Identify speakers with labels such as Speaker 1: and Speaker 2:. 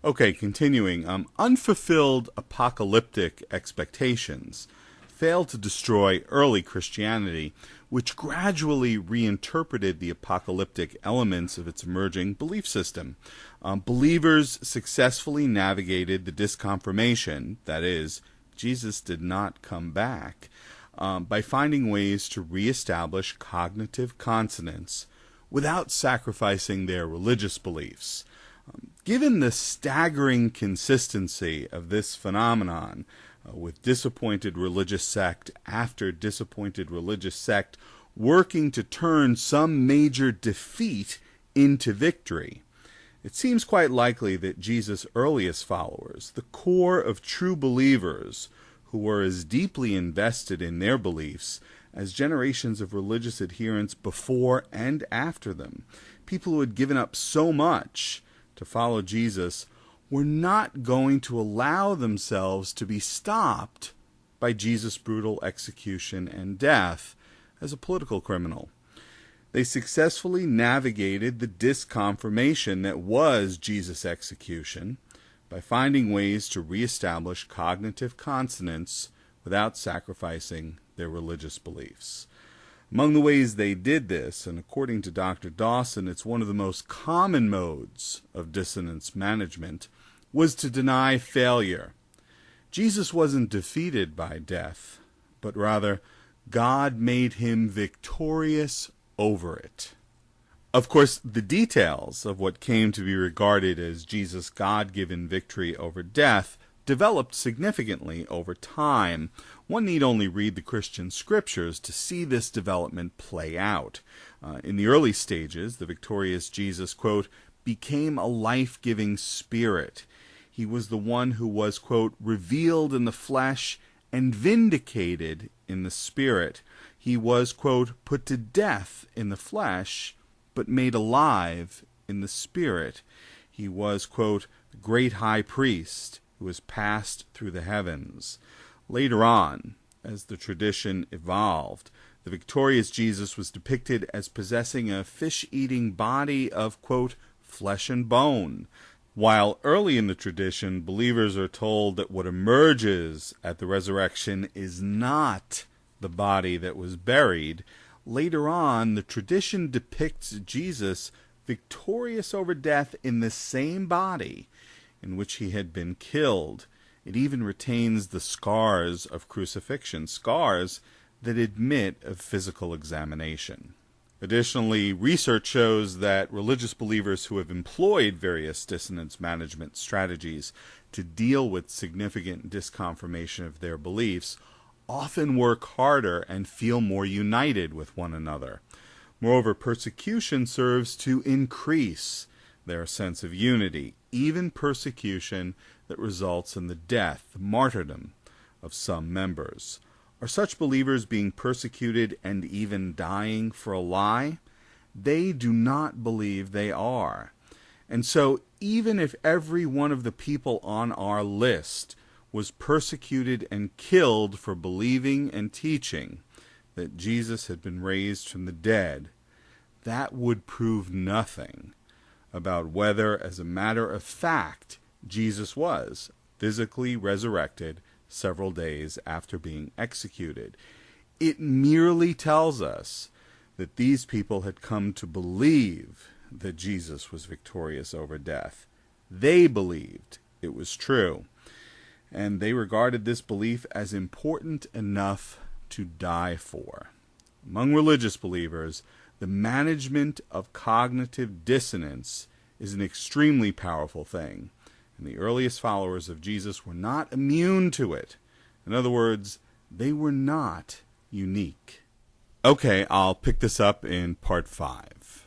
Speaker 1: Okay, continuing. Unfulfilled apocalyptic expectations failed to destroy early Christianity, which gradually reinterpreted the apocalyptic elements of its emerging belief system. Believers successfully navigated the disconfirmation, that is, Jesus did not come back, by finding ways to reestablish cognitive consonance without sacrificing their religious beliefs. Given the staggering consistency of this phenomenon, with disappointed religious sect after disappointed religious sect working to turn some major defeat into victory, it seems quite likely that Jesus' earliest followers, the core of true believers who were as deeply invested in their beliefs as generations of religious adherents before and after them, people who had given up so much to follow Jesus, were not going to allow themselves to be stopped by Jesus' brutal execution and death as a political criminal. They successfully navigated the disconfirmation that was Jesus' execution by finding ways to reestablish cognitive consonance without sacrificing their religious beliefs. Among the ways they did this, and according to Dr. Dawson, it's one of the most common modes of dissonance management, was to deny failure. Jesus wasn't defeated by death, but rather God made him victorious over it. Of course, the details of what came to be regarded as Jesus' God-given victory over death developed significantly over time. One need only read the Christian scriptures to see this development play out. In the early stages, the victorious Jesus, quote, became a life-giving spirit. He was the one who was, quote, revealed in the flesh and vindicated in the spirit. He was, quote, put to death in the flesh, but made alive in the spirit. He was, quote, the great high priest who was passed through the heavens. Later on, as the tradition evolved, the victorious Jesus was depicted as possessing a fish-eating body of, quote, flesh and bone. While early in the tradition, believers are told that what emerges at the resurrection is not the body that was buried, later on, the tradition depicts Jesus victorious over death in the same body in which he had been killed. It even retains the scars of crucifixion, scars that admit of physical examination. Additionally, research shows that religious believers who have employed various dissonance management strategies to deal with significant disconfirmation of their beliefs often work harder and feel more united with one another. Moreover, persecution serves to increase their sense of unity, even persecution that results in the death, the martyrdom of some members. Are such believers being persecuted and even dying for a lie? They do not believe they are. And so, even if every one of the people on our list was persecuted and killed for believing and teaching that Jesus had been raised from the dead, that would prove nothing about whether, as a matter of fact, Jesus was physically resurrected several days after being executed. It merely tells us that these people had come to believe that Jesus was victorious over death. They believed it was true, and they regarded this belief as important enough to die for. Among religious believers, the management of cognitive dissonance is an extremely powerful thing, and the earliest followers of Jesus were not immune to it. In other words, they were not unique. Okay, I'll pick this up in part 5.